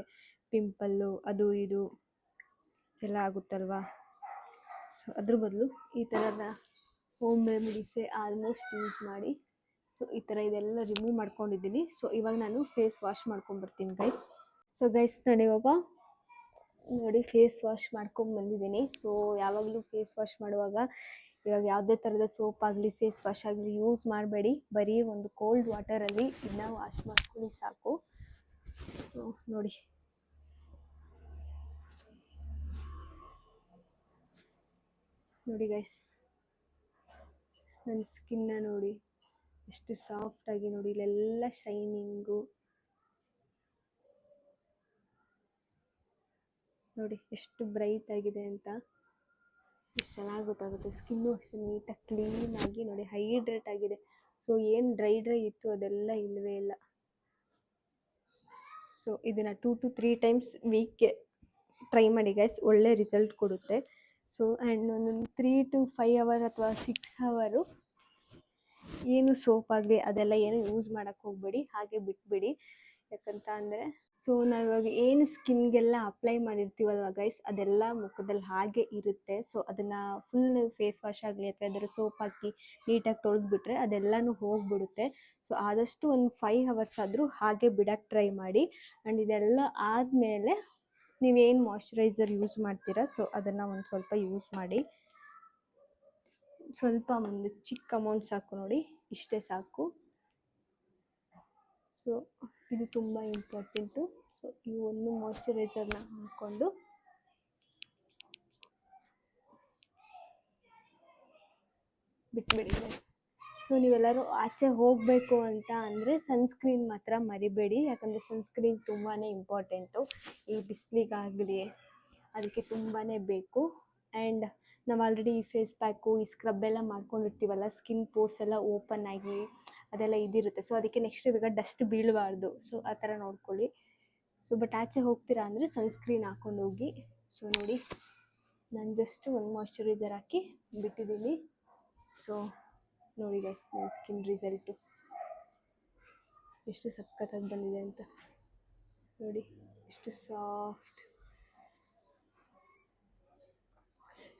ಪಿಂಪಲ್ಲು ಅದು ಇದು ಎಲ್ಲ ಆಗುತ್ತಲ್ವ. ಸೊ ಅದ್ರ ಬದಲು ಈ ಥರದ ಹೋಮ್ ರೆಮಿಡೀಸೇ ಆಲ್ಮೋಸ್ಟ್ ಯೂಸ್ ಮಾಡಿ ಸೊ ಈ ಥರ ಇದೆಲ್ಲ ರಿಮೂವ್ ಮಾಡ್ಕೊಂಡಿದ್ದೀನಿ. ಸೊ ಇವಾಗ ನಾನು ಫೇಸ್ ವಾಶ್ ಮಾಡ್ಕೊಂಡ್ಬರ್ತೀನಿ ಗೈಸ್. ಸೊ ಗೈಸ್ ನಾನು ಇವಾಗ ನೋಡಿ ಫೇಸ್ ವಾಶ್ ಬಂದಿದ್ದೀನಿ. ಸೊ ಯಾವಾಗಲೂ ಫೇಸ್ ವಾಶ್ ಮಾಡುವಾಗ ಇವಾಗ ಯಾವುದೇ ಥರದ ಸೋಪ್ ಆಗಲಿ ಫೇಸ್ ವಾಶ್ ಆಗಲಿ ಯೂಸ್ ಮಾಡಬೇಡಿ. ಬರೀ ಒಂದು ಕೋಲ್ಡ್ ವಾಟರಲ್ಲಿ ಇದನ್ನ ವಾಶ್ ಮಾಡ್ಕೊಳ್ಳಿ ಸಾಕು. ನೋಡಿ ನೋಡಿ ಗೈಸ್, ನನ್ನ ಸ್ಕಿನ್ನ ನೋಡಿ ಎಷ್ಟು ಸಾಫ್ಟಾಗಿ, ನೋಡಿ ಇಲ್ಲೆಲ್ಲ ಶೈನಿಂಗು, ನೋಡಿ ಎಷ್ಟು ಬ್ರೈಟ್ ಆಗಿದೆ ಅಂತ, ಎಷ್ಟು ಚೆನ್ನಾಗಿ ಗೊತ್ತಾಗುತ್ತೆ. ಸ್ಕಿನ್ನು ಅಷ್ಟು ನೀಟಾಗಿ ಕ್ಲೀನಾಗಿ ನೋಡಿ ಹೈಡ್ರೇಟ್ ಆಗಿದೆ. ಸೊ ಏನು ಡ್ರೈ ಇತ್ತು ಅದೆಲ್ಲ ಇಲ್ಲವೇ ಇಲ್ಲ. ಸೊ ಇದನ್ನು 2 to 3 ಟೈಮ್ಸ್ ವೀಕ್ಗೆ ಟ್ರೈ ಮಾಡಿ ಗೈಸ್, ಒಳ್ಳೆ ರಿಸಲ್ಟ್ ಕೊಡುತ್ತೆ. ಸೊ ಆ್ಯಂಡ್ ಒಂದು 3 to 5 ಅವರ್ ಅಥವಾ 6 ಅವರು ಏನು ಸೋಪ್ ಆಗಲಿ ಅದೆಲ್ಲ ಏನು ಯೂಸ್ ಮಾಡೋಕ್ಕೆ ಹೋಗಬೇಡಿ, ಹಾಗೆ ಬಿಟ್ಬಿಡಿ. ಯಾಕಂತ ಅಂದರೆ ಸೊ ನಾವಿವಾಗ ಏನು ಸ್ಕಿನ್ಗೆಲ್ಲ ಅಪ್ಲೈ ಮಾಡಿರ್ತೀವಲ್ವ ಗೈಸ್, ಅದೆಲ್ಲ ಮುಖದಲ್ಲಿ ಹಾಗೆ ಇರುತ್ತೆ. ಸೊ ಅದನ್ನು ಫುಲ್ ಫೇಸ್ ವಾಶ್ ಆಗಲಿ ಅಥವಾ ಅದರ ಸೋಪ್ ಹಾಕಿ ನೀಟಾಗಿ ತೊಳೆದ್ಬಿಟ್ರೆ ಅದೆಲ್ಲನೂ ಹೋಗಿಬಿಡುತ್ತೆ. ಸೊ ಆದಷ್ಟು ಒಂದು 5 ಅವರ್ಸ್ ಆದರೂ ಹಾಗೆ ಬಿಡೋಕ್ಕೆ ಟ್ರೈ ಮಾಡಿ. ಆ್ಯಂಡ್ ಇದೆಲ್ಲ ಆದಮೇಲೆ ನೀವೇನು ಮಾಯ್ಶ್ಚರೈಸರ್ ಯೂಸ್ ಮಾಡ್ತೀರಾ ಸೊ ಅದನ್ನು ಒಂದು ಸ್ವಲ್ಪ ಯೂಸ್ ಮಾಡಿ. ಸ್ವಲ್ಪ ಒಂದು ಚಿಕ್ಕ ಅಮೌಂಟ್ ಸಾಕು, ನೋಡಿ ಇಷ್ಟೇ ಸಾಕು. ಸೊ ಇದು ತುಂಬ ಇಂಪಾರ್ಟೆಂಟು. ಸೊ ಈ ಒಂದು ಮಾಯ್ಶ್ಚರೈಸರ್ನ ಹಾಕ್ಕೊಂಡು ಬಿಟ್ಬಿಡಿ. ಸೊ ನೀವೆಲ್ಲರೂ ಆಚೆ ಹೋಗಬೇಕು ಅಂತ ಅಂದರೆ ಸನ್ಸ್ಕ್ರೀನ್ ಮಾತ್ರ ಮರಿಬೇಡಿ, ಯಾಕಂದರೆ ಸನ್ಸ್ಕ್ರೀನ್ ತುಂಬಾ ಇಂಪಾರ್ಟೆಂಟು ಈ ಬಿಸಿಲಿಗಾಗಲಿ, ಅದಕ್ಕೆ ತುಂಬಾ ಬೇಕು. ಆ್ಯಂಡ್ ನಾವು ಆಲ್ರೆಡಿ ಈ ಫೇಸ್ ಪ್ಯಾಕು ಈ ಸ್ಕ್ರಬ್ ಎಲ್ಲ ಮಾಡ್ಕೊಂಡಿರ್ತೀವಲ್ಲ, ಸ್ಕಿನ್ ಪೋರ್ಸ್ ಎಲ್ಲ ಓಪನ್ ಆಗಿ ಅದೆಲ್ಲ ಇದಿರುತ್ತೆ. ಸೊ ಅದಕ್ಕೆ ನೆಕ್ಸ್ಟ್ ಇವಾಗ ಡಸ್ಟ್ ಬೀಳಬಾರ್ದು. ಸೊ ಆ ಥರ ನೋಡ್ಕೊಳ್ಳಿ. ಸೊ ಬಟ್ ಆಚೆ ಹೋಗ್ತೀರಾ ಅಂದರೆ ಸನ್ಸ್ಕ್ರೀನ್ ಹಾಕ್ಕೊಂಡು ಹೋಗಿ. ಸೊ ನೋಡಿ ನಾನು ಜಸ್ಟ್ ಒಂದು ಮಾಯ್ಶ್ಚರೈಸರ್ ಹಾಕಿ ಬಿಟ್ಟಿದ್ದೀನಿ. ಸೊ ನೋಡಿ ಗೈಸ್, ನನ್ನ ಸ್ಕಿನ್ ರಿಸಲ್ಟು ಎಷ್ಟು ಸಖತ್ತಾಗಿ ಬಂದಿದೆ ಅಂತ ನೋಡಿ, ಎಷ್ಟು ಸಾಫ್ಟ್.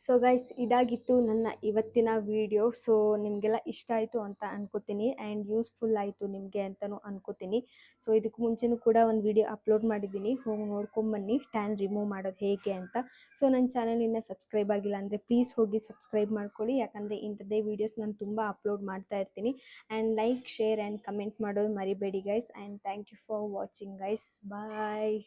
ಸೊ ಗೈಸ್, ಇದಾಗಿತ್ತು ನನ್ನ ಇವತ್ತಿನ ವಿಡಿಯೋ. ಸೊ ನಿಮಗೆಲ್ಲ ಇಷ್ಟ ಆಯಿತು ಅಂತ ಅನ್ಕೋತೀನಿ ಆ್ಯಂಡ್ ಯೂಸ್ಫುಲ್ ಆಯಿತು ನಿಮಗೆ ಅಂತಲೂ ಅನ್ಕೋತೀನಿ. ಸೊ ಇದಕ್ಕೆ ಮುಂಚೆನೂ ಕೂಡ ಒಂದು ವಿಡಿಯೋ ಅಪ್ಲೋಡ್ ಮಾಡಿದ್ದೀನಿ, ಹೋಗಿ ನೋಡ್ಕೊಂಬನ್ನಿ ಟ್ಯಾನ್ ರಿಮೂವ್ ಮಾಡೋದು ಹೇಗೆ ಅಂತ. ಸೊ ನನ್ನ ಚಾನಲ್ ಇನ್ನೂ ಸಬ್ಸ್ಕ್ರೈಬ್ ಆಗಿಲ್ಲ ಅಂದರೆ ಪ್ಲೀಸ್ ಹೋಗಿ ಸಬ್ಸ್ಕ್ರೈಬ್ ಮಾಡ್ಕೊಳ್ಳಿ, ಯಾಕಂದರೆ ಇಂಥದ್ದೇ ವೀಡಿಯೋಸ್ ನಾನು ತುಂಬ ಅಪ್ಲೋಡ್ ಮಾಡ್ತಾ ಇರ್ತೀನಿ. And like, share and comment ಮಾಡೋದು ಮರಿಬೇಡಿ guys. And thank you for watching guys. Bye.